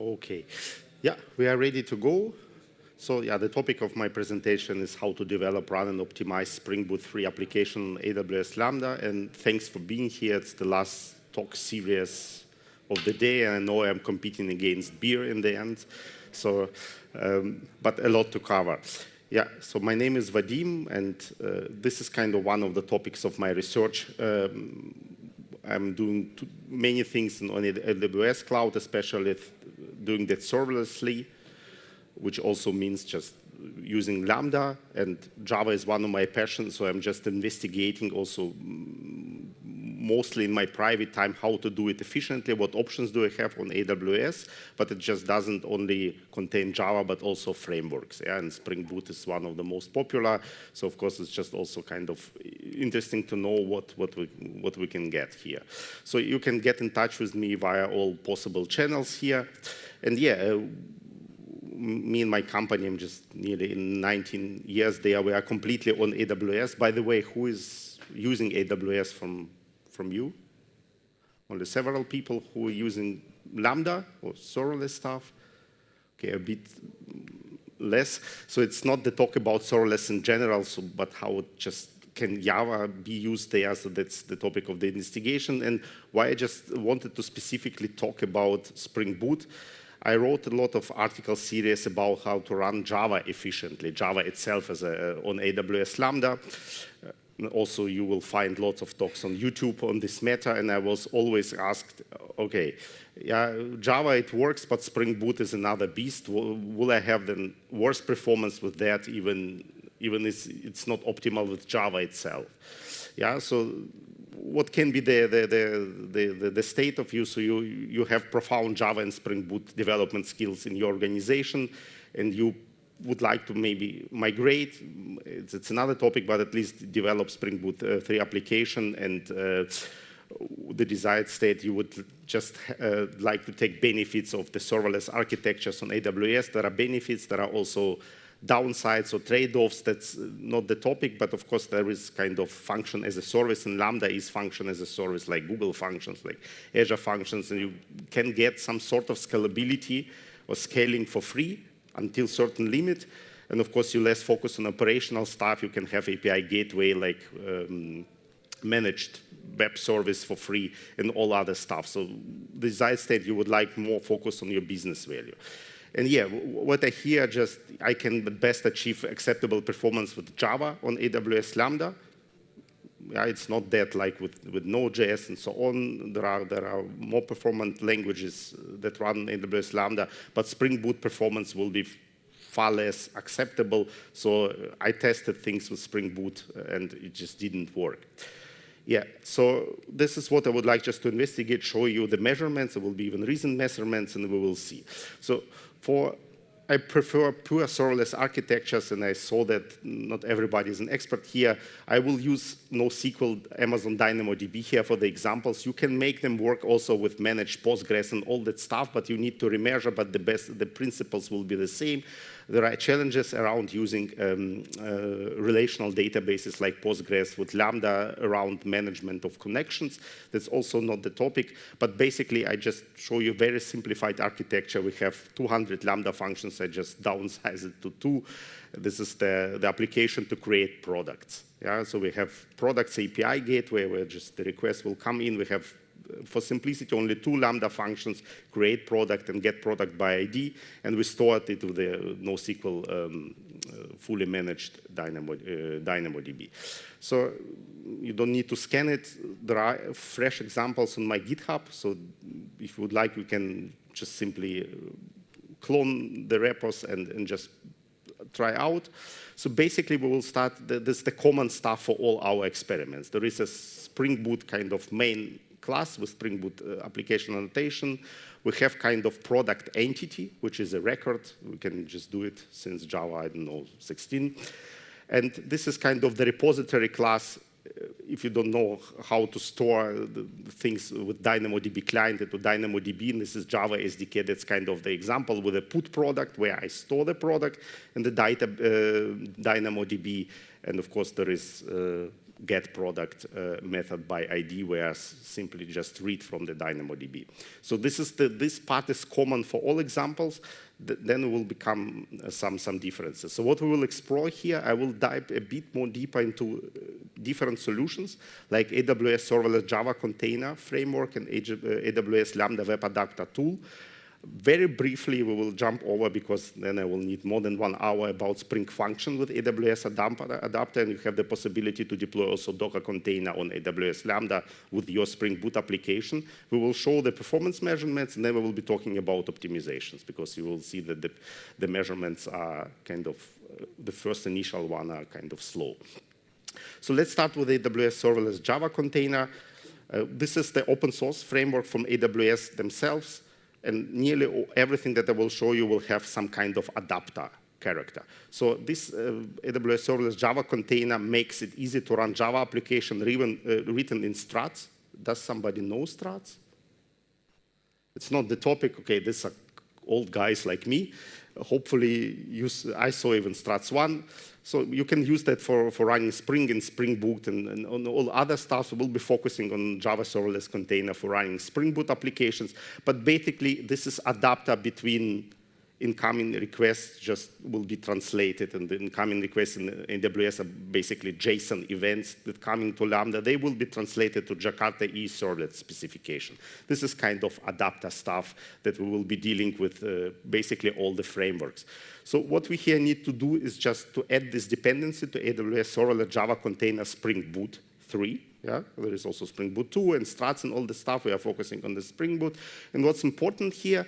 Okay. Yeah, we are ready to go. So yeah, the topic of my presentation is how to develop, run, and optimize Spring Boot free application on AWS Lambda. And thanks for being here. It's the last talk series of the day. And I know I'm competing against beer in the end. So, but a lot to cover. Yeah, so my name is Vadym, and this is kind of one of the topics of my research. I'm doing many things on the AWS cloud, especially doing that serverlessly, which also means just using Lambda, and Java is one of my passions, so I'm just investigating also mostly in my private time how to do it efficiently, what options do I have on AWS, but it just doesn't only contain Java, but also frameworks, yeah? And Spring Boot is one of the most popular, so of course it's just also kind of interesting to know what we can get here. So you can get in touch with me via all possible channels here, and yeah, me and my company, I'm just nearly in 19 years there, we are completely on AWS. By the way, who is using AWS from you? Only several people who are using Lambda or serverless stuff. Okay, a bit less. So it's not the talk about serverless in general, but how it just can Java be used there, so that's the topic of the investigation. And why I just wanted to specifically talk about Spring Boot. I wrote a lot of article series about how to run Java efficiently, Java itself as on AWS Lambda. Also, you will find lots of talks on YouTube on this matter, and I was always asked, okay, yeah, Java, it works, but Spring Boot is another beast. Will I have the worse performance with that, even it's not optimal with Java itself? Yeah, so what can be the state of you? So you have profound Java and Spring Boot development skills in your organization, and you would like to maybe migrate. It's another topic, but at least develop Spring Boot 3 application, and the desired state, you would just like to take benefits of the serverless architectures on AWS. There are benefits, there are also downsides or trade-offs. That's not the topic, but of course there is kind of function as a service, and Lambda is function as a service, like Google functions, like Azure functions, and you can get some sort of scalability or scaling for free until certain limit. And of course you less focus on operational stuff. You can have API gateway, like managed web service for free and all other stuff. So the desired state, you would like more focus on your business value. And yeah, what I hear, just I can best achieve acceptable performance with Java on AWS Lambda. Yeah, it's not that like with Node.js and so on. There are more performant languages that run AWS Lambda, but Spring Boot performance will be far less acceptable. So I tested things with Spring Boot, and it just didn't work. Yeah, so this is what I would like just to investigate, show you the measurements. There will be even recent measurements, and we will see. So I prefer pure serverless architectures, and I saw that not everybody is an expert here. I will use NoSQL, Amazon DynamoDB here for the examples. You can make them work also with managed Postgres and all that stuff, but you need to remeasure, but the principles will be the same. There are challenges around using relational databases like Postgres with Lambda around management of connections. That's also not the topic, but basically I just show you very simplified architecture. We have 200 Lambda functions. I just downsize it to 2. This is the application to create products. Yeah, so we have products API gateway where just the request will come in. We have, for simplicity, only 2 Lambda functions, create product and get product by ID, and we store it into the NoSQL fully managed DynamoDB. So you don't need to scan it. There are fresh examples on my GitHub, so if you would like, you can just simply clone the repos and just try out. So basically, we will start, this is the common stuff for all our experiments. There is a Spring Boot kind of main class with Spring Boot application annotation. We have kind of product entity, which is a record. We can just do it since Java, I don't know, 16. And this is kind of the repository class. If you don't know how to store the things with DynamoDB client into DynamoDB, and this is Java SDK, that's kind of the example with a put product where I store the product and the DynamoDB. And of course, there is get product method by ID, whereas simply just read from the DynamoDB. So this part is common for all examples. Then will become some differences. So what we will explore here, I will dive a bit more deeper into different solutions like AWS Serverless Java Container Framework and AWS Lambda Web Adapter tool. Very briefly, we will jump over, because then I will need more than 1 hour, about Spring Function with AWS Adapter, and you have the possibility to deploy also Docker container on AWS Lambda with your Spring Boot application. We will show the performance measurements, and then we will be talking about optimizations, because you will see that the measurements are kind of, the first initial one are kind of slow. So let's start with AWS Serverless Java Container. This is the open source framework from AWS themselves. And nearly everything that I will show you will have some kind of adapter character. So this AWS Serverless Java Container makes it easy to run Java application written in struts. Does somebody know struts? It's not the topic. OK, these are old guys like me. Hopefully, I saw even struts 1. So you can use that for running Spring and Spring Boot and on all other stuff. We'll be focusing on Java Serverless Container for running Spring Boot applications. But basically, this is adapter between incoming requests just will be translated, and the incoming requests in AWS are basically JSON events that come into Lambda. They will be translated to Jakarta E servlet specification. This is kind of adapter stuff that we will be dealing with basically all the frameworks. So what we here need to do is just to add this dependency to AWS Serverless Java Container Spring Boot 3. Yeah? There is also Spring Boot 2 and struts and all the stuff. We are focusing on the Spring Boot. And what's important here,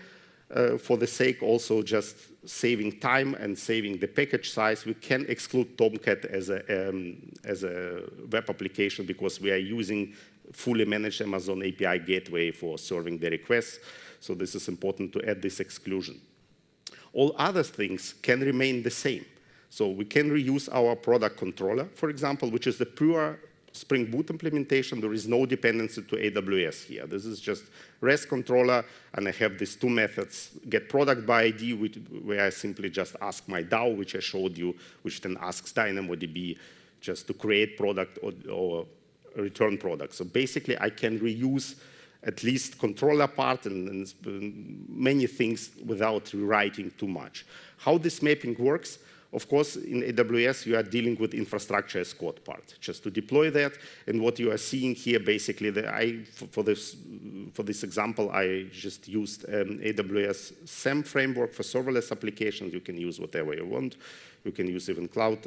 for the sake also just saving time and saving the package size, we can exclude Tomcat as a web application, because we are using fully managed Amazon API gateway for serving the requests. So this is important to add this exclusion. All other things can remain the same. So we can reuse our product controller, for example, which is the pure Spring Boot implementation. There is no dependency to AWS here. This is just REST controller, and I have these 2 methods: get product by ID, where I simply just ask my DAO, which I showed you, which then asks DynamoDB just to create product or return product. So basically, I can reuse at least controller part and many things without rewriting too much. How this mapping works? Of course, in AWS, you are dealing with infrastructure as code part, just to deploy that. And what you are seeing here, basically, for this example, I just used AWS SAM framework for serverless applications. You can use whatever you want. You can use even cloud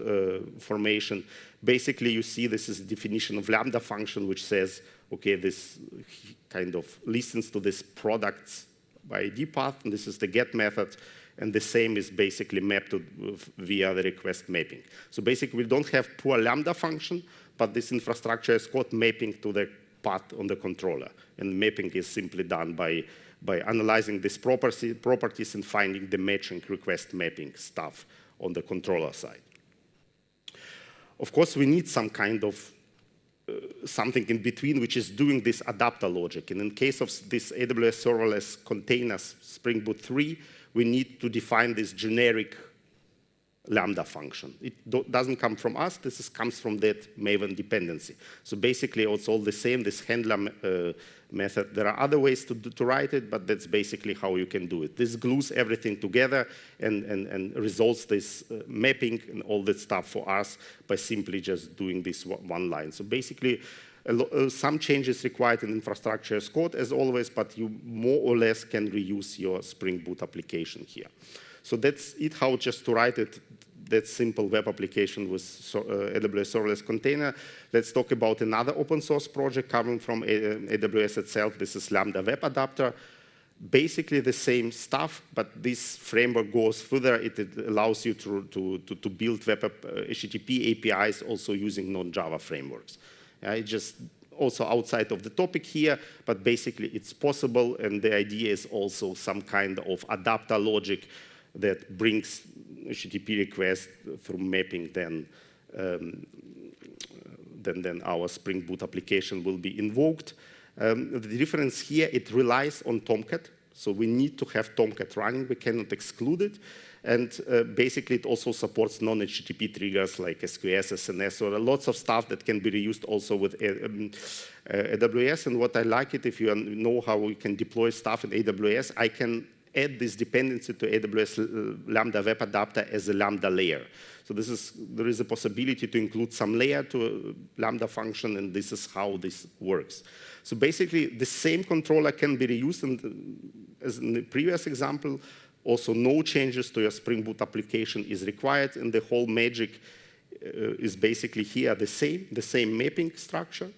formation. Basically, you see this is a definition of Lambda function, which says, OK, this kind of listens to this products by ID path, and this is the get method. And the same is basically mapped via the request mapping. So basically, we don't have pure Lambda function, but this infrastructure as code mapping to the path on the controller. And mapping is simply done by analyzing these properties and finding the matching request mapping stuff on the controller side. Of course, we need some kind of something in between, which is doing this adapter logic. And in case of this AWS Serverless Containers Spring Boot 3, we need to define this generic Lambda function. It doesn't come from us. This comes from that Maven dependency. So basically, it's all the same, this handler method. There are other ways to write it, but that's basically how you can do it. This glues everything together and resolves this mapping and all that stuff for us by simply just doing this one line. So basically, some changes required in infrastructure as code, as always, but you more or less can reuse your Spring Boot application here. So that's it, how just to write it, that simple web application with AWS Serverless Container. Let's talk about another open source project coming from AWS itself. This is Lambda Web Adapter. Basically the same stuff, but this framework goes further. It allows you to build web HTTP APIs also using non-Java frameworks. It's just also outside of the topic here, but basically it's possible, and the idea is also some kind of adapter logic that brings HTTP requests through mapping, then our Spring Boot application will be invoked. The difference here, it relies on Tomcat So we need to have Tomcat running. We cannot exclude it. And basically, it also supports non-HTTP triggers like SQS, SNS, or lots of stuff that can be reused also with AWS. And what I like it, if you know how we can deploy stuff in AWS, I can add this dependency to AWS Lambda Web Adapter as a Lambda layer. So there is a possibility to include some layer to a Lambda function, and this is how this works. So basically, the same controller can be reused, and as in the previous example, also no changes to your Spring Boot application is required, and the whole magic is basically here the same mapping structure,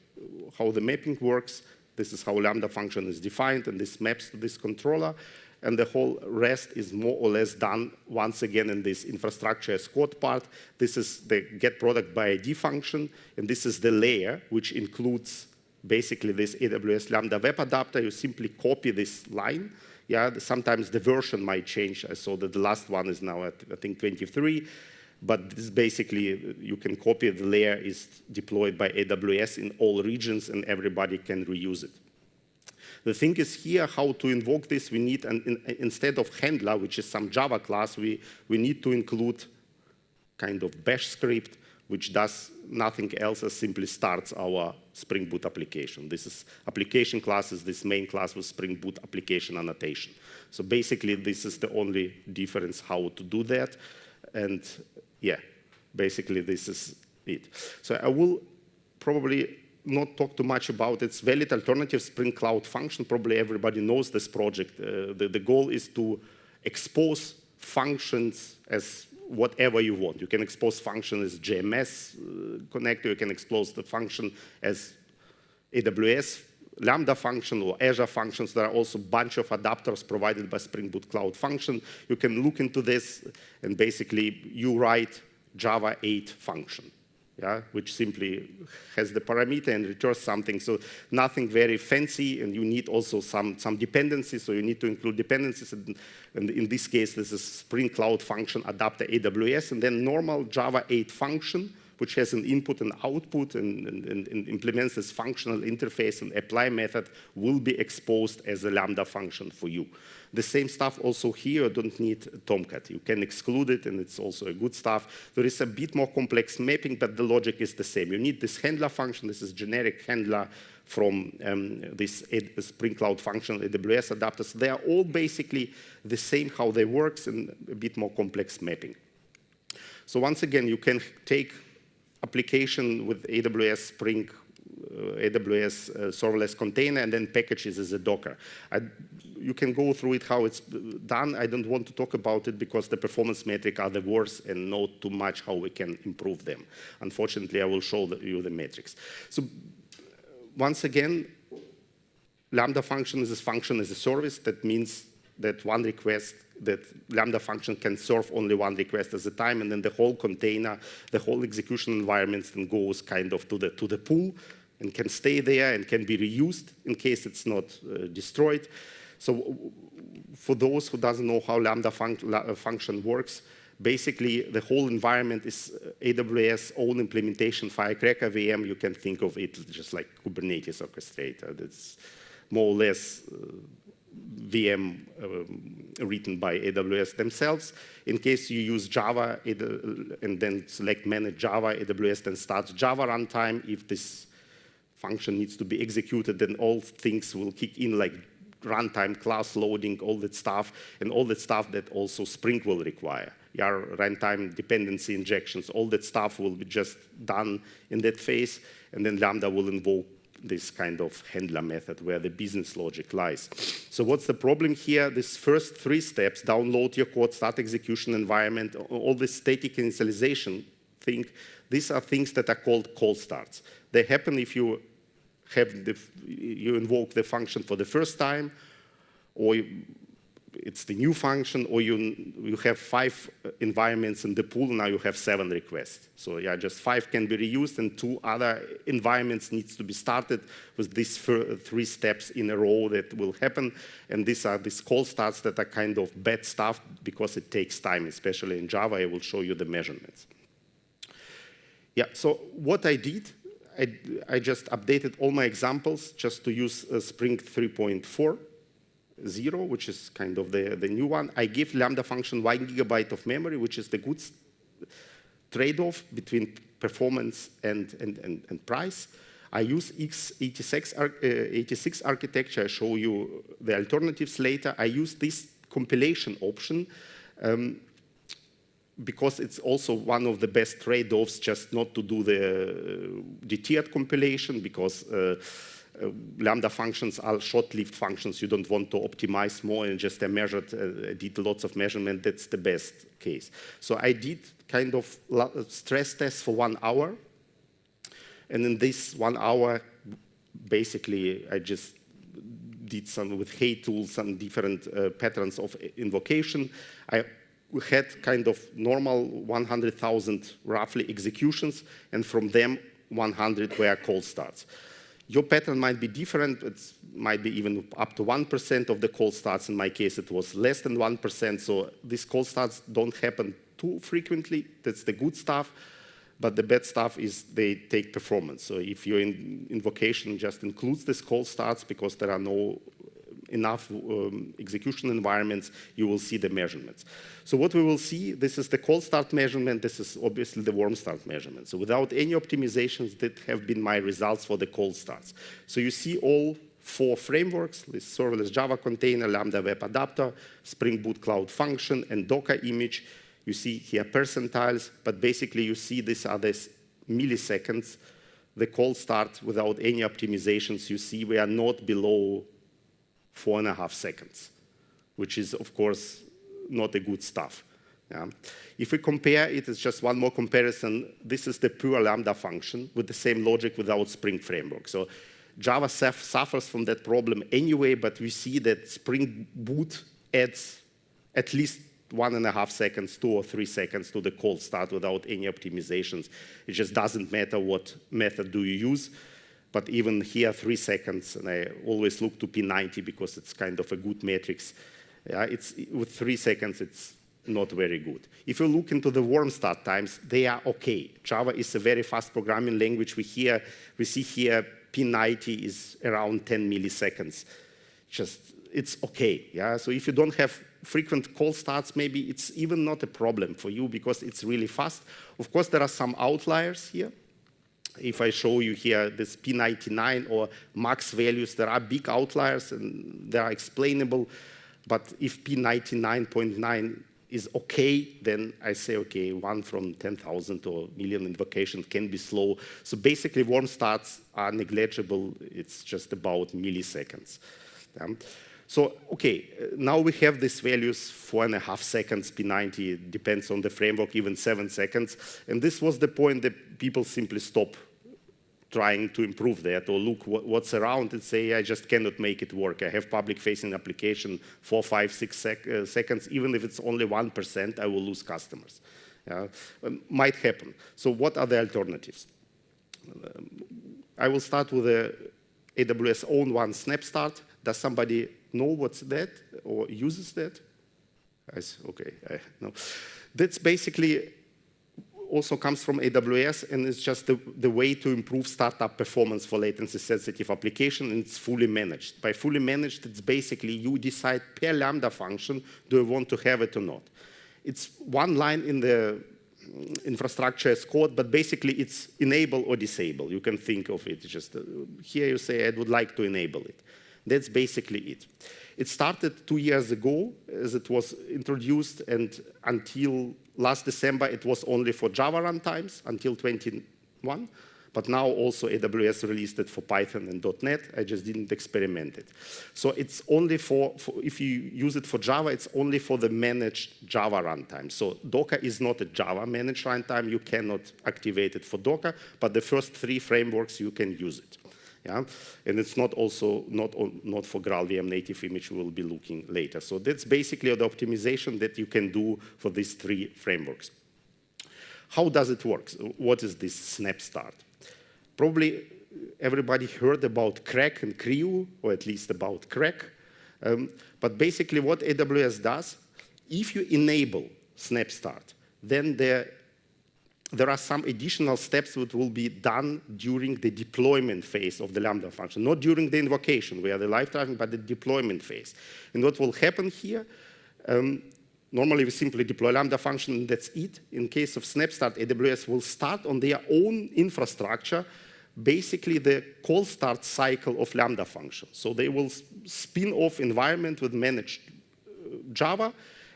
how the mapping works. This is how Lambda function is defined, and this maps to this controller. And the whole rest is more or less done once again in this infrastructure as code part. This is the get product by ID function, and this is the layer, which includes basically this AWS Lambda Web Adapter. You simply copy this line. Yeah, sometimes the version might change. I saw that the last one is now at, I think, 23. But this basically, you can copy the layer is deployed by AWS in all regions, and everybody can reuse it. The thing is here, how to invoke this, we need, instead of handler, which is some Java class, we need to include kind of bash script, which does nothing else as simply starts our Spring Boot application. This is application class is this main class with Spring Boot application annotation. So basically, this is the only difference how to do that. And yeah, basically, this is it. So I will probably not talk too much about its valid alternative Spring Cloud function. Probably everybody knows this project. The goal is to expose functions as whatever you want. You can expose function as JMS connector. You can expose the function as AWS Lambda function or Azure functions. There are also a bunch of adapters provided by Spring Boot Cloud Function. You can look into this, and basically you write Java 8 function, yeah, which simply has the parameter and returns something. So nothing very fancy, and you need also some dependencies, so you need to include dependencies. And in this case, this is Spring Cloud Function Adapter AWS, and then normal Java 8 function, which has an input and output and implements this functional interface and apply method, will be exposed as a Lambda function for you. The same stuff also here, you don't need Tomcat. You can exclude it, and it's also a good stuff. There is a bit more complex mapping, but the logic is the same. You need this handler function. This is generic handler from this Spring Cloud Function AWS adapters. They are all basically the same how they work, and a bit more complex mapping. So once again, you can take application with AWS Spring, AWS serverless container, and then packages as a Docker. You can go through it how it's done. I don't want to talk about it because the performance metrics are the worst and not too much how we can improve them. Unfortunately, I will show you the metrics. So once again, Lambda function is a function as a service. That means that one request, that Lambda function can serve only one request at a time, and then the whole container, the whole execution environment then goes kind of to the pool and can stay there and can be reused in case it's not destroyed. So for those who doesn't know how Lambda function works, basically the whole environment is AWS own implementation, Firecracker VM. You can think of it just like Kubernetes orchestrator. That's more or less VM written by AWS themselves. In case you use Java and then select Manage Java, AWS then starts Java runtime. If this function needs to be executed, then all things will kick in like runtime, class loading, all that stuff, and all that stuff that also Spring will require. Your runtime dependency injections, all that stuff will be just done in that phase, and then Lambda will invoke this kind of handler method where the business logic lies. So what's the problem here? These first three steps, download your code, start execution environment, all this static initialization thing, these are things that are called cold starts. They happen if you invoke the function for the first time, or it's the new function, or you have 5 environments in the pool, now you have 7 requests. So yeah, just 5 can be reused, and 2 other environments needs to be started with these 3 steps in a row that will happen. And these are these cold starts that are kind of bad stuff because it takes time, especially in Java. I will show you the measurements. Yeah, so what I did, I just updated all my examples just to use Spring 3.4. 0, which is kind of the new one. I give Lambda function 1 GB of memory, which is the good trade-off between performance and price. I use x86 architecture. I show you the alternatives later. I use this compilation option because it's also one of the best trade-offs, just not to do the detiered compilation, because Lambda functions are short-lived functions. You don't want to optimize more and just did lots of measurement. That's the best case. So I did kind of stress test for 1 hour. And in this 1 hour, basically, I just did some, with Hey tools, some different patterns of invocation. I had kind of normal 100,000 roughly executions, and from them, 100 were cold starts. Your pattern might be different. It might be even up to 1% of the cold starts. In my case, it was less than 1%. So these cold starts don't happen too frequently. That's the good stuff. But the bad stuff is they take performance. So if your invocation just includes this cold starts because there are no enough execution environments, you will see the measurements. So what we will see, this is the cold start measurement. This is obviously the warm start measurement. So without any optimizations, that have been my results for the cold starts. So you see all 4 frameworks: this serverless Java container, Lambda Web Adapter, Spring Boot Cloud Function, and Docker image. You see here percentiles, but basically you see these are these milliseconds. The cold start without any optimizations, you see we are not below 4.5 seconds, which is, of course, not a good stuff. Yeah. If we compare it, it's just one more comparison. This is the pure Lambda function with the same logic without Spring Framework. So Java suffers from that problem anyway, but we see that Spring Boot adds at least 1.5 seconds, 2 or 3 seconds to the cold start without any optimizations. It just doesn't matter what method do you use. But even here, 3 seconds, and I always look to P90 because it's kind of a good matrix. Yeah, with 3 seconds, it's not very good. If you look into the warm start times, they are okay. Java is a very fast programming language. We see here P90 is around 10 milliseconds. It's okay. Yeah? So if you don't have frequent cold starts, maybe it's even not a problem for you because it's really fast. Of course, there are some outliers here. If I show you here this P99 or max values, there are big outliers and they are explainable. But if P99.9 is okay, then I say, okay, 1 from 10,000 or million invocations can be slow. So basically, warm starts are negligible. It's just about milliseconds. So, okay, now we have these values, 4.5 seconds, P90, depends on the framework, even 7 seconds. And this was the point that people simply stop trying to improve that or look what's around and say, I just cannot make it work. I have public-facing application 4, 5, 6 seconds. Even if it's only 1%, I will lose customers. Might happen. So what are the alternatives? I will start with the AWS own one, SnapStart. Does somebody know what's that or uses that? Okay, no. That's basically also comes from AWS, and it's just the way to improve startup performance for latency-sensitive application, and it's fully managed. By fully managed, it's basically you decide per Lambda function, do you want to have it or not? It's one line in the infrastructure as code, but basically it's enable or disable. You can think of it just here you say, I would like to enable it. That's basically it. It started 2 years ago as it was introduced, and until last December, it was only for Java runtimes until 21. But now also AWS released it for Python and .NET. I just didn't experiment it. So it's only for if you use it for Java, it's only for the managed Java runtime. So Docker is not a Java managed runtime. You cannot activate it for Docker, but the first 3 frameworks, you can use it. Yeah? And it's not also not for GraalVM Native Image. We will be looking later. So that's basically the optimization that you can do for these 3 frameworks. How does it work? What is this SnapStart? Probably everybody heard about CRaC and CREU, or at least about CRaC. But basically what AWS does, if you enable SnapStart, then the there are some additional steps that will be done during the deployment phase of the Lambda function, not during the invocation, where the live tracking, but the deployment phase. And what will happen here, normally we simply deploy Lambda function and that's it. In case of SnapStart, AWS will start on their own infrastructure, basically the call start cycle of Lambda function. So they will spin off environment with managed Java,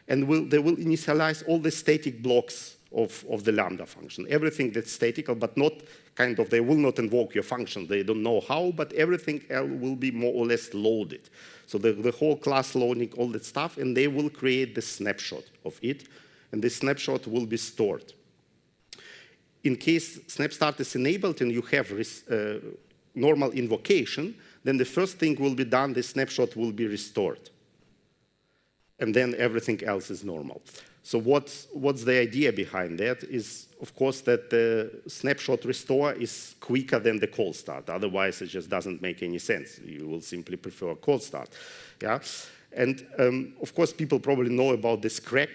and they will initialize all the static blocks of the Lambda function. Everything that's statical, but not kind of, they will not invoke your function. They don't know how, but everything else will be more or less loaded. So the whole class loading, all that stuff, and they will create the snapshot of it, and this snapshot will be stored. In case SnapStart is enabled and you have normal invocation, then the first thing will be done, the snapshot will be restored. And then everything else is normal. So what's the idea behind that is, of course, that the snapshot restore is quicker than the call start. Otherwise, it just doesn't make any sense. You will simply prefer call start. Yeah? And of course, people probably know about this CRaC.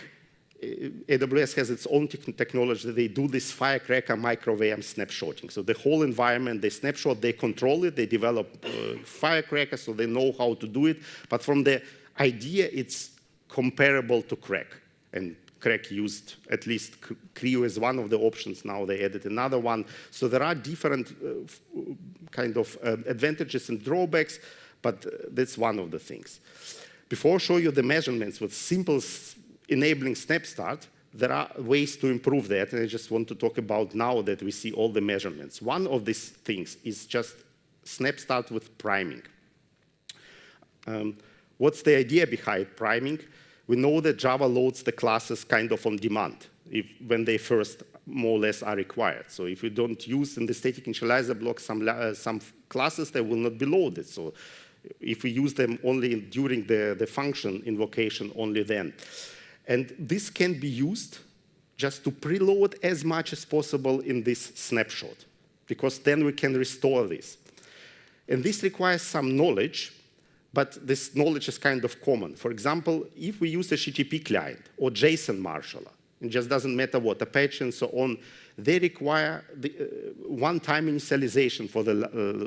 AWS has its own technology. They do this Firecracker microVM snapshotting. So the whole environment, they snapshot, they control it, they develop Firecracker, so they know how to do it. But from the idea, it's comparable to CRaC. And CRaC used at least CRIO as one of the options. Now they added another one. So there are different kind of advantages and drawbacks, but that's one of the things. Before I show you the measurements with simple enabling SnapStart, there are ways to improve that, and I just want to talk about now that we see all the measurements. One of these things is just SnapStart with priming. What's the idea behind priming? We know that Java loads the classes kind of on demand when they first more or less are required. So if you don't use in the static initializer block some classes, they will not be loaded. So if we use them only during the function invocation, only then. And this can be used just to preload as much as possible in this snapshot, because then we can restore this. And this requires some knowledge, but this knowledge is kind of common. For example, if we use a HTTP client or JSON marshaller, it just doesn't matter what, Apache and so on, they require the one-time initialization for the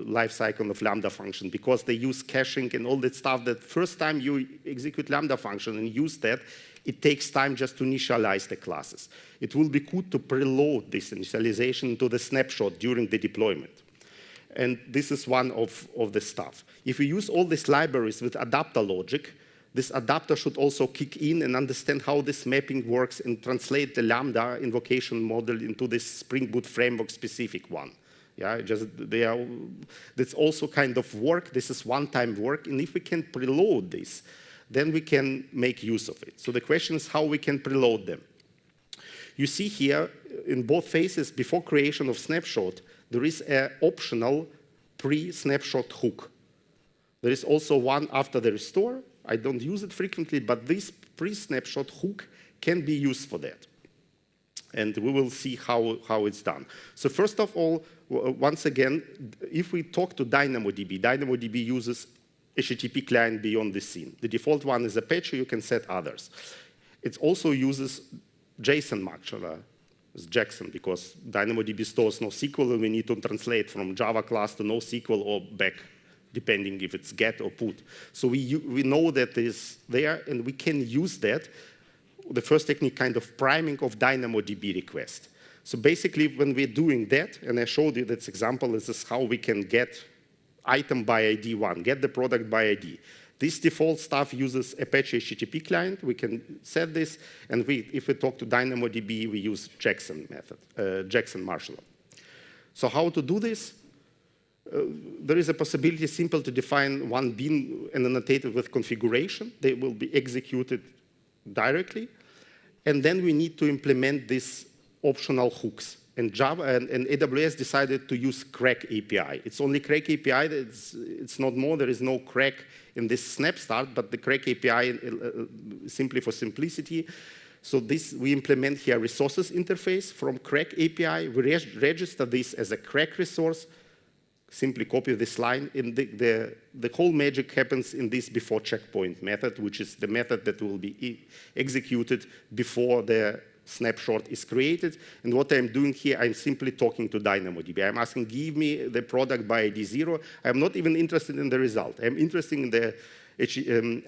lifecycle of Lambda function, because they use caching and all that stuff. That first time you execute Lambda function and use that, it takes time just to initialize the classes. It will be good to preload this initialization to the snapshot during the deployment. And this is one of the stuff. If we use all these libraries with adapter logic, this adapter should also kick in and understand how this mapping works and translate the Lambda invocation model into this Spring Boot framework specific one. Yeah, that's also kind of work. This is one-time work. And if we can preload this, then we can make use of it. So the question is how we can preload them. You see here in both phases, before creation of snapshot, there is an optional pre-snapshot hook. There is also one after the restore. I don't use it frequently, but this pre-snapshot hook can be used for that. And we will see how it's done. So first of all, once again, if we talk to DynamoDB, DynamoDB uses HTTP client beyond the scene. The default one is Apache. You can set others. It also uses JSON marshaller, Jackson, because DynamoDB stores NoSQL, and we need to translate from Java class to NoSQL or back, depending if it's get or put. So we know that is there, and we can use that. The first technique, kind of priming of DynamoDB request. So basically, when we're doing that, and I showed you this example, this is how we can get item by ID 1, get the product by ID. This default stuff uses Apache HTTP client. We can set this, and if we talk to DynamoDB, we use Jackson method, Jackson marshaller. So how to do this? There is a possibility simple to define one bean and annotate it with configuration. They will be executed directly. And then we need to implement these optional hooks. And Java and AWS decided to use CRaC API. It's only CRaC API. It's not more. There is no CRaC in this SnapStart, but the CRaC API, simply for simplicity. So this, we implement here resources interface from CRaC API. We register this as a CRaC resource. Simply copy this line. And the whole magic happens in this before checkpoint method, which is the method that will be executed before the snapshot is created. And what I'm doing here, I'm simply talking to DynamoDB. I'm asking, give me the product by ID 0. I'm not even interested in the result. I'm interested in the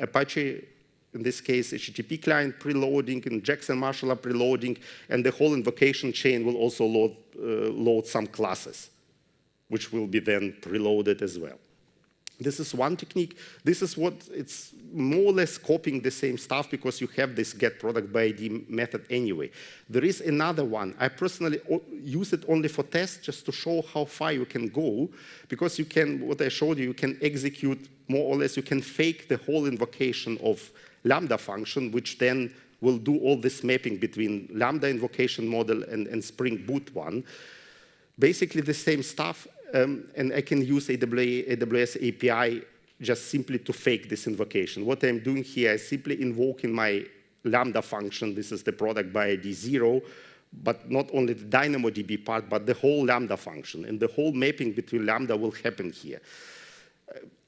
Apache, in this case, HTTP client preloading, and Jackson Marshall are preloading, and the whole invocation chain will also load some classes, which will be then preloaded as well. This is one technique. This is what it's more or less copying the same stuff because you have this get product by ID method anyway. There is another one. I personally use it only for tests just to show how far you can go, because you can, what I showed you, you can execute more or less, you can fake the whole invocation of Lambda function, which then will do all this mapping between Lambda invocation model and Spring Boot one. Basically the same stuff. And I can use AWS API just simply to fake this invocation. What I'm doing here is simply invoking my Lambda function. This is the product by ID 0, but not only the DynamoDB part, but the whole Lambda function. And the whole mapping between Lambda will happen here.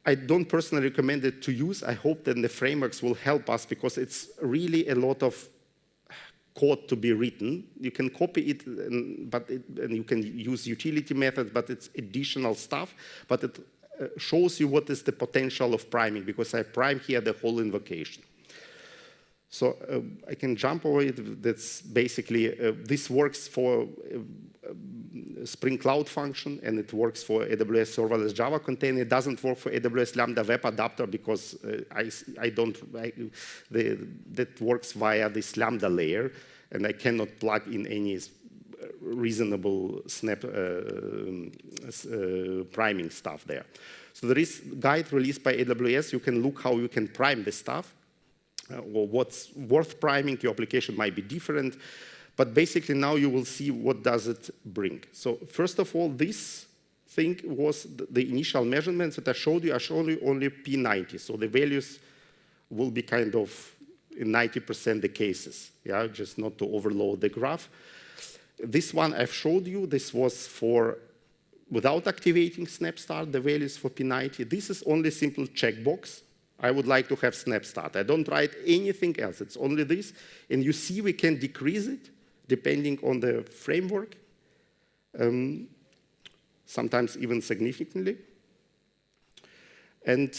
I don't personally recommend it to use. I hope that the frameworks will help us because it's really a lot of code to be written. You can copy it, and you can use utility methods, but it's additional stuff. But it shows you what is the potential of priming, because I prime here the whole invocation. So I can jump over it. That's basically, this works for Spring Cloud function, and it works for AWS Serverless Java container. It doesn't work for AWS Lambda Web Adapter because that works via this Lambda layer, and I cannot plug in any reasonable priming stuff there. So there is a guide released by AWS. You can look how you can prime this stuff, or what's worth priming. Your application might be different. But basically now you will see what does it bring. So first of all, this thing was the initial measurements that I showed you. I showed you only P90. So the values will be kind of in 90% the cases, yeah, just not to overload the graph. This one I've showed you, this was for without activating SnapStart, the values for P90. This is only simple checkbox. I would like to have SnapStart. I don't write anything else. It's only this. And you see we can decrease it depending on the framework, sometimes even significantly. And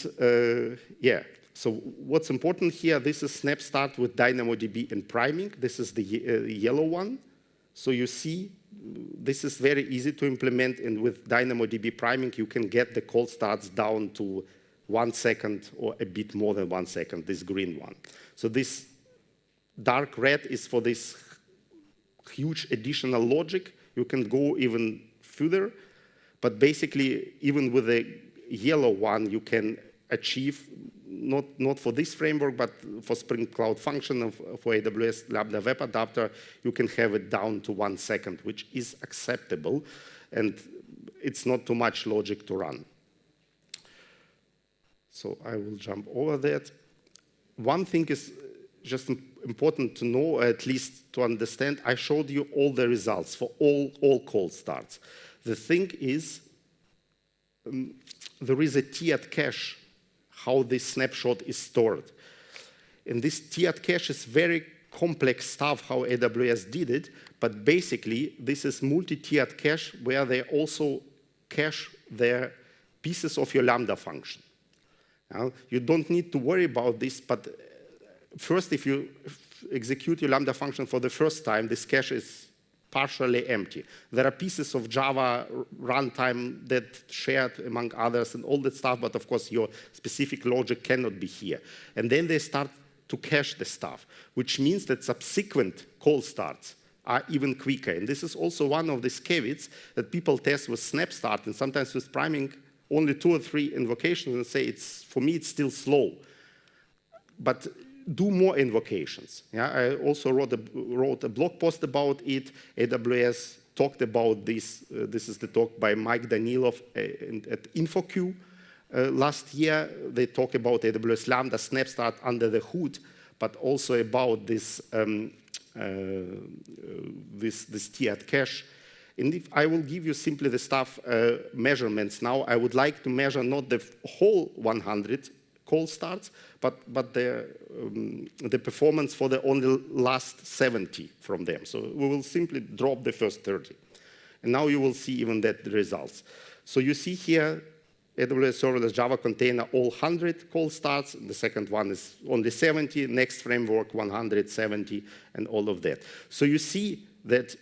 yeah, so what's important here, this is SnapStart with DynamoDB and priming. This is the yellow one. So you see, this is very easy to implement, and with DynamoDB priming, you can get the cold starts down to 1 second or a bit more than 1 second, this green one. So this dark red is for this huge additional logic. You can go even further, but basically, even with the yellow one, you can achieve, not for this framework, but for Spring Cloud Function, for AWS Lambda Web Adapter, you can have it down to 1 second, which is acceptable, and it's not too much logic to run. So I will jump over that. One thing is just important to know, or at least to understand. I showed you all the results for all cold starts. The thing is, there is a tiered cache, how this snapshot is stored. And this tiered cache is very complex stuff, how AWS did it, but basically, this is multi-tiered cache where they also cache their pieces of your Lambda function. Now, you don't need to worry about this, but first, if you execute your Lambda function for the first time, this cache is partially empty. There are pieces of Java runtime that shared among others and all that stuff, but of course, your specific logic cannot be here. And then they start to cache the stuff, which means that subsequent call starts are even quicker. And this is also one of the caveats that people test with SnapStart and sometimes with priming only 2 or 3 invocations and say, for me, it's still slow. But do more invocations. Yeah, I also wrote a blog post about it. AWS talked about this. This is the talk by Mike Danilov at InfoQ last year. They talk about AWS Lambda, SnapStart under the hood, but also about this tiered cache. And if I will give you simply the stuff measurements now, I would like to measure not the whole 100 call starts, but the performance for the only last 70 from them. So we will simply drop the first 30. And now you will see even that the results. So you see here, AWS Serverless Java container, all 100 call starts. The second one is only 70. Next framework, 170, and all of that. So you see that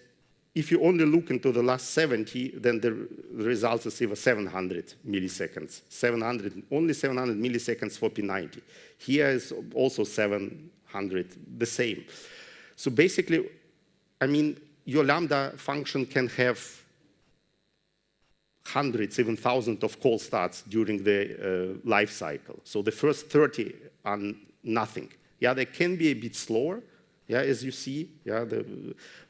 if you only look into the last 70, then the results is even 700 milliseconds. Only 700 milliseconds for P90. Here is also 700, the same. So basically, I mean, your Lambda function can have hundreds, even thousands of call starts during the life cycle. So the first 30 are nothing. Yeah, they can be a bit slower, yeah, as you see. Yeah,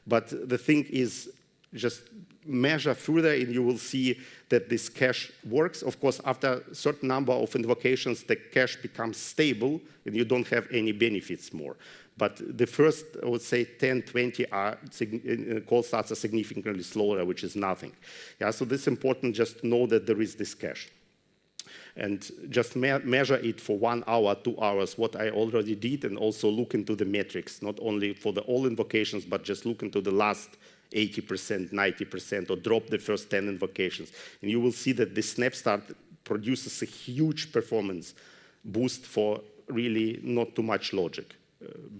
but the thing is, just measure further and you will see that this cache works. Of course, after a certain number of invocations, the cache becomes stable and you don't have any benefits more. But the first, I would say, 10, 20 call starts are significantly slower, which is nothing. Yeah, so this is important, just know that there is this cache. And just measure it for 1 hour, 2 hours, what I already did, and also look into the metrics, not only for the all invocations, but just look into the last 80%, 90%, or drop the first 10 invocations. And you will see that the SnapStart produces a huge performance boost for really not too much logic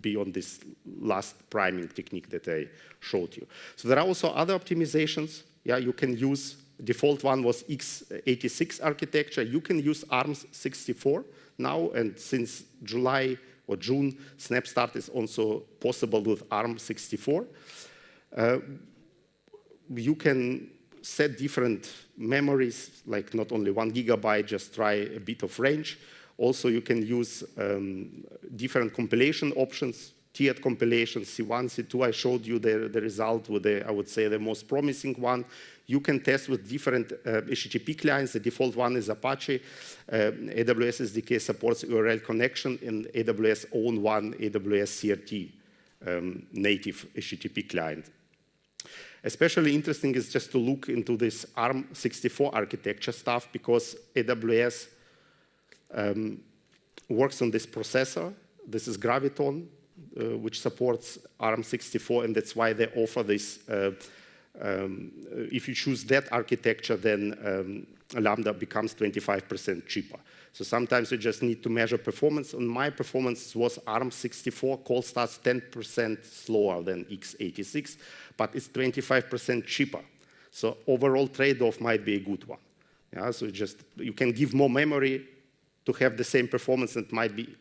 beyond this last priming technique that I showed you. So there are also other optimizations. Yeah, you can use, default one was x86 architecture. You can use ARM64 now, and since July or June, SnapStart is also possible with ARM64. You can set different memories, like not only 1 gigabyte, just try a bit of range. Also, you can use different compilation options, tiered compilation, C1, C2. I showed you the result with the, I would say, the most promising one. You can test with different HTTP clients. The default one is Apache. AWS SDK supports URL connection, and AWS own one, AWS CRT native HTTP client. Especially interesting is just to look into this ARM64 architecture stuff, because AWS works on this processor. This is Graviton, which supports ARM64, and that's why they offer this. If you choose that architecture, then Lambda becomes 25% cheaper. So sometimes you just need to measure performance. And my performance was ARM64 call starts 10% slower than x86, but it's 25% cheaper. So overall trade-off might be a good one. Yeah, so you can give more memory to have the same performance, and it might be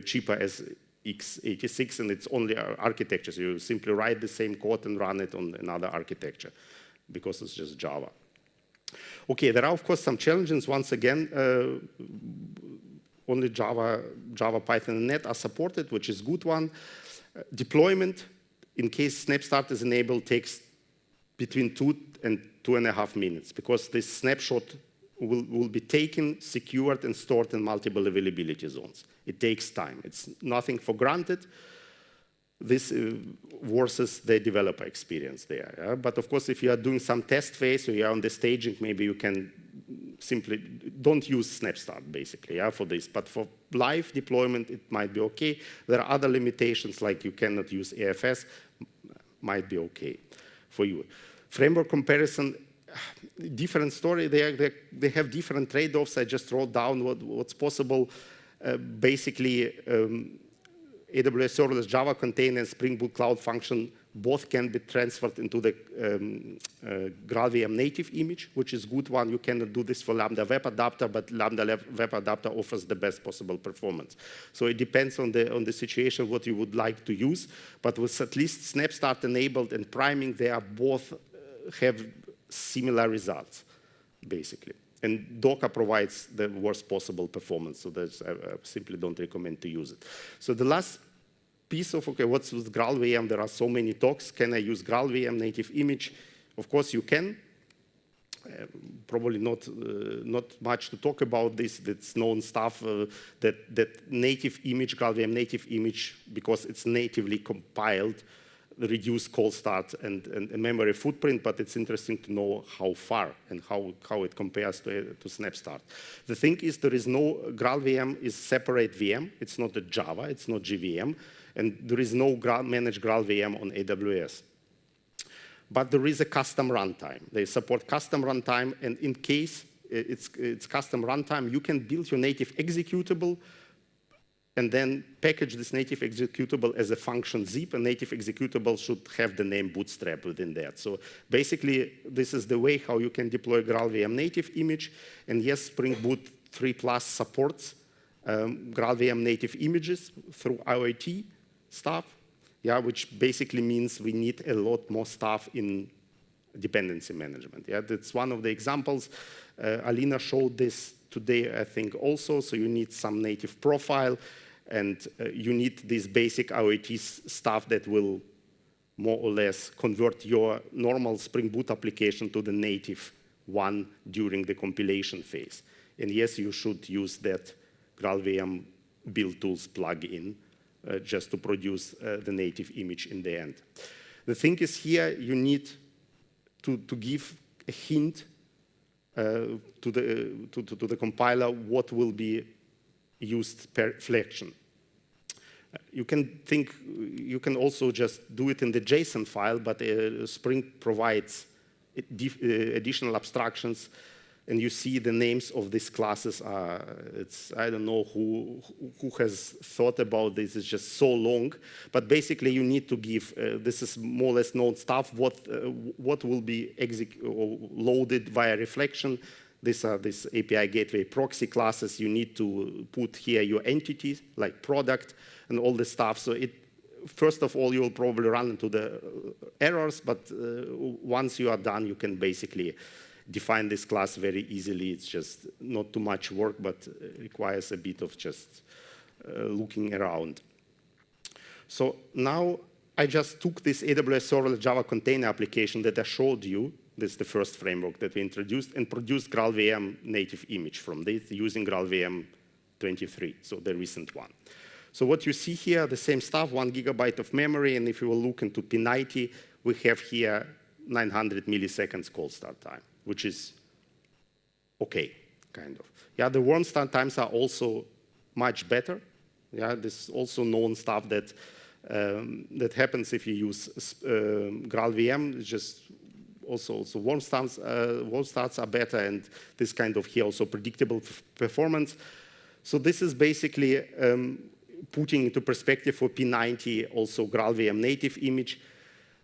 cheaper as x86, and it's only architecture. So you simply write the same code and run it on another architecture, because it's just Java. Okay, there are, of course, some challenges. Once again, only Java, Python, and Net are supported, which is a good one. Deployment, in case SnapStart is enabled, takes between 2 and 2.5 minutes, because this snapshot will be taken, secured, and stored in multiple availability zones. It takes time. It's nothing for granted. This versus the developer experience there. Yeah? But of course, if you are doing some test phase or you are on the staging, maybe you can simply don't use SnapStart, basically, yeah, for this. But for live deployment, it might be okay. There are other limitations, like you cannot use AFS, might be okay for you. Framework comparison, different story. They have different trade-offs. I just wrote down what's possible. Basically, AWS Serverless Java container and Spring Boot Cloud Function both can be transferred into the GraalVM Native Image, which is a good one. You cannot do this for Lambda Web Adapter, but Lambda Web Adapter offers the best possible performance. So it depends on the situation what you would like to use. But with at least SnapStart enabled and priming, they are both have similar results, basically. And Docker provides the worst possible performance, so that's, I simply don't recommend to use it. So the last piece of, okay, what's with GraalVM? There are so many talks. Can I use GraalVM Native Image? Of course you can. Probably not much to talk about this. That's known stuff, that native image, GraalVM Native Image, because it's natively compiled, reduce call start and memory footprint, but it's interesting to know how far and how it compares to SnapStart. The thing is, there is no, GraalVM is separate VM. It's not a Java, it's not JVM, and there is no managed GraalVM on AWS. But there is a custom runtime. They support custom runtime, and in case it's custom runtime, you can build your native executable and then package this native executable as a function zip. A native executable should have the name Bootstrap within that. So basically, this is the way how you can deploy GraalVM Native Image. And yes, Spring Boot 3+ supports GraalVM Native Images through IoT stuff, yeah, which basically means we need a lot more stuff in dependency management. Yeah, that's one of the examples. Alina showed this today, I think, also. So you need some native profile, and you need this basic IoT stuff that will more or less convert your normal Spring Boot application to the native one during the compilation phase. And yes, you should use that GraalVM build tools plugin just to produce the native image in the end. The thing is here, you need to give a hint to the compiler what will be used per flexion. You can also just do it in the JSON file, but Spring provides additional abstractions, and you see the names of these classes are, I don't know who has thought about this, it's just so long, but basically you need to give, this is more or less known stuff, what will be loaded via reflection. These are these API gateway proxy classes. You need to put here your entities, like product and all this stuff. So first of all, you'll probably run into the errors, but once you are done, you can basically define this class very easily. It's just not too much work, but requires a bit of just looking around. So now I just took this AWS Serverless Java container application that I showed you. This is the first framework that we introduced, and produced GraalVM native image from this using GraalVM 23, so the recent one. So what you see here, the same stuff, 1 GB of memory, and if you will look into P90, we have here 900 milliseconds call start time, which is okay, kind of. Yeah, the warm start times are also much better. Yeah, this is also known stuff that that happens if you use GraalVM. It's just also warm starts are better, and this kind of here also predictable performance. So this is basically putting into perspective for P90 also GraalVM native image.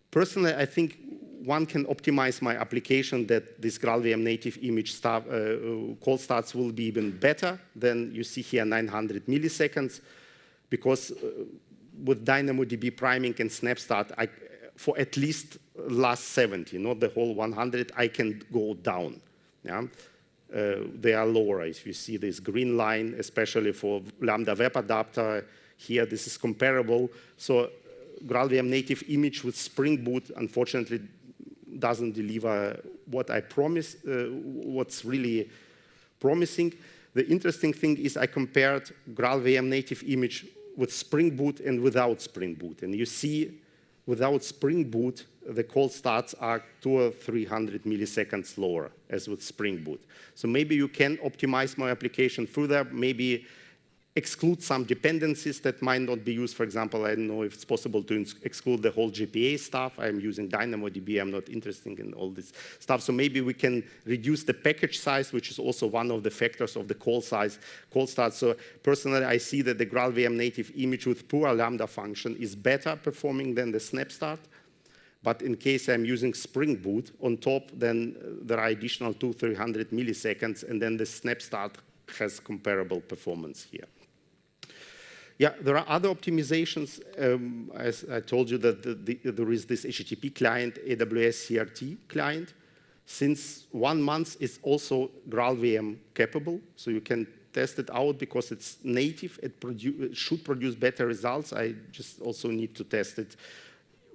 Personally, I think one can optimize my application that this GraalVM native image call starts will be even better than you see here 900 milliseconds, because with DynamoDB priming and SnapStart, for at least last 70, not the whole 100, I can go down. Yeah? They are lower. If you see this green line, especially for Lambda Web Adapter, here this is comparable. So GraalVM native image with Spring Boot, unfortunately, doesn't deliver what I promised, what's really promising. The interesting thing is I compared GraalVM native image with Spring Boot and without Spring Boot. And you see, without Spring Boot, the call starts are 200 or 300 milliseconds lower, as with Spring Boot. So maybe you can optimize my application further, maybe exclude some dependencies that might not be used. For example, I don't know if it's possible to exclude the whole GPA stuff. I'm using DynamoDB. I'm not interested in all this stuff. So maybe we can reduce the package size, which is also one of the factors of the call start. So personally, I see that the GraalVM native image with pure Lambda function is better performing than the SnapStart. But in case I'm using Spring Boot on top, then there are additional 200 or 300 milliseconds, and then the SnapStart has comparable performance here. Yeah, there are other optimizations. As I told you that there is this HTTP client, AWS CRT client. Since 1 month, it's also GraalVM capable, so you can test it out because it's native. It should produce better results. I just also need to test it,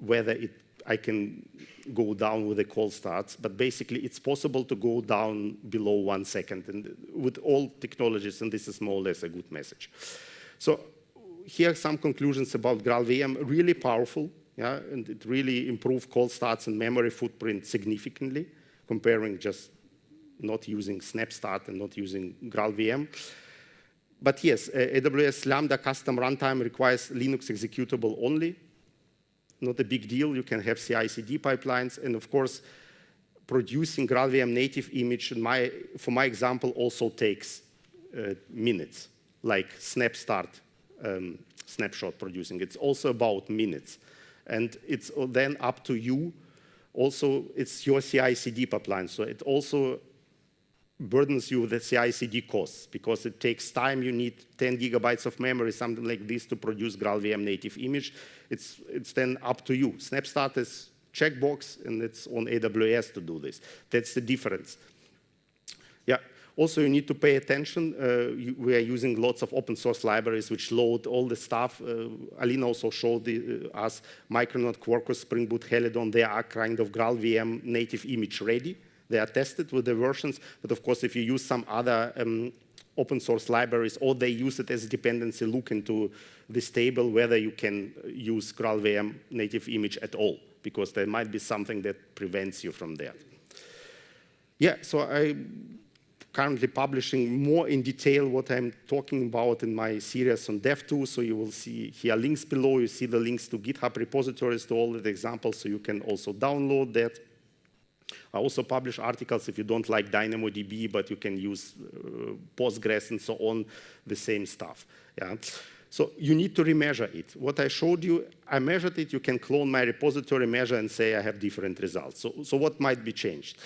whether I can go down with the call starts. But basically, it's possible to go down below 1 second, and with all technologies, and this is more or less a good message. So here are some conclusions about GraalVM. Really powerful, Yeah, and it really improved cold starts and memory footprint significantly, comparing just not using SnapStart and not using GraalVM. But yes, AWS Lambda Custom Runtime requires Linux executable only. Not a big deal. You can have CI/CD pipelines. And of course, producing GraalVM Native Image, for my example, also takes minutes, like SnapStart snapshot producing. It's also about minutes. And it's then up to you. Also, it's your CI/CD pipeline. So it also burdens you with the CI/CD costs because it takes time. You need 10 gigabytes of memory, something like this, to produce GraalVM Native Image. It's then up to you. SnapStart is checkbox, and it's on AWS to do this. That's the difference. Yeah. Also, you need to pay attention. We are using lots of open source libraries which load all the stuff. Alina also showed us Micronaut, Quarkus, Spring Boot, Helidon. They are kind of GraalVM Native Image ready. They are tested with the versions. But of course, if you use some other open source libraries, or they use it as a dependency, look into this table whether you can use GraalVM Native Image at all, because there might be something that prevents you from that. Yeah, so I'm currently publishing more in detail what I'm talking about in my series on DevTools. So you will see here links below. You see the links to GitHub repositories to all the examples, so you can also download that. I also publish articles if you don't like DynamoDB, but you can use Postgres and so on, the same stuff. Yeah. So you need to remeasure it. What I showed you, I measured it. You can clone my repository, measure, and say I have different results. So what might be changed?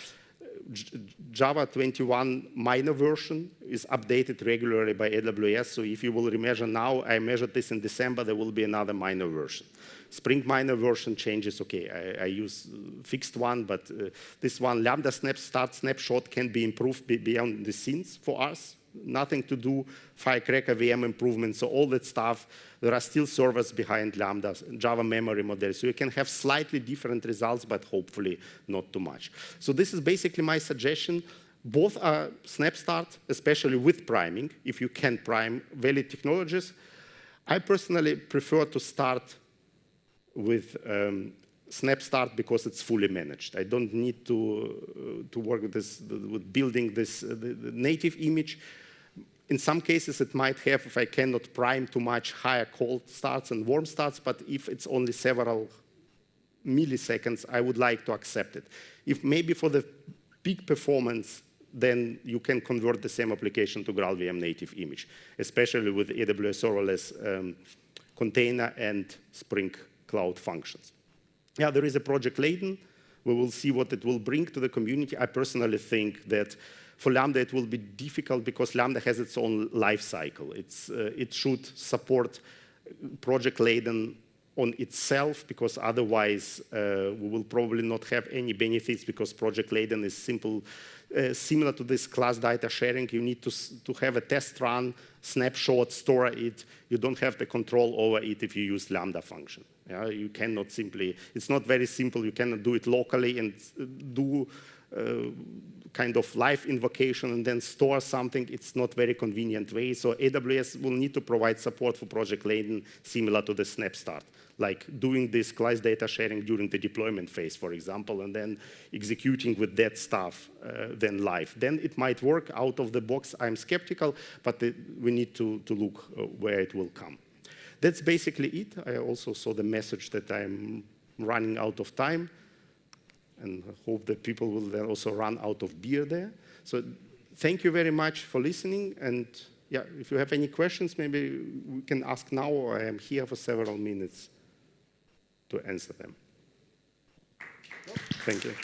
Java 21 minor version is updated regularly by AWS. So if you will remeasure now, I measured this in December, there will be another minor version. Spring minor version changes, okay, I use fixed one, but this one, Lambda SnapStart snapshot, can be improved beyond the scenes for us. Nothing to do, Firecracker VM improvements, so all that stuff. There are still servers behind Lambda, Java memory model. So you can have slightly different results, but hopefully not too much. So this is basically my suggestion. Both are SnapStart, especially with priming, if you can prime valid technologies. I personally prefer to start with SnapStart because it's fully managed. I don't need to work with this, with building this the native image. In some cases, it might have, if I cannot prime too much, higher cold starts and warm starts, but if it's only several milliseconds, I would like to accept it. If maybe for the peak performance, then you can convert the same application to GraalVM Native Image, especially with AWS Serverless container and Spring Cloud functions. Yeah, there is a project Layden. We will see what it will bring to the community. I personally think that for Lambda, it will be difficult because Lambda has its own life cycle. It should support Project Layden on itself, because otherwise we will probably not have any benefits, because Project Layden is similar to this class data sharing. You need to have a test run, snapshot, store it. You don't have the control over it if you use Lambda function. Yeah, you cannot simply, it's not very simple. You cannot do it locally and do kind of live invocation and then store something. It's not very convenient way. So AWS will need to provide support for Project Layden similar to the SnapStart, like doing this class data sharing during the deployment phase, for example, and then executing with that stuff then live. Then it might work out of the box. I'm skeptical, but we need to look where it will come. That's basically it. I also saw the message that I'm running out of time, and I hope that people will then also run out of beer there. So thank you very much for listening. And yeah, if you have any questions, maybe we can ask now, or I am here for several minutes to answer them. Thank you.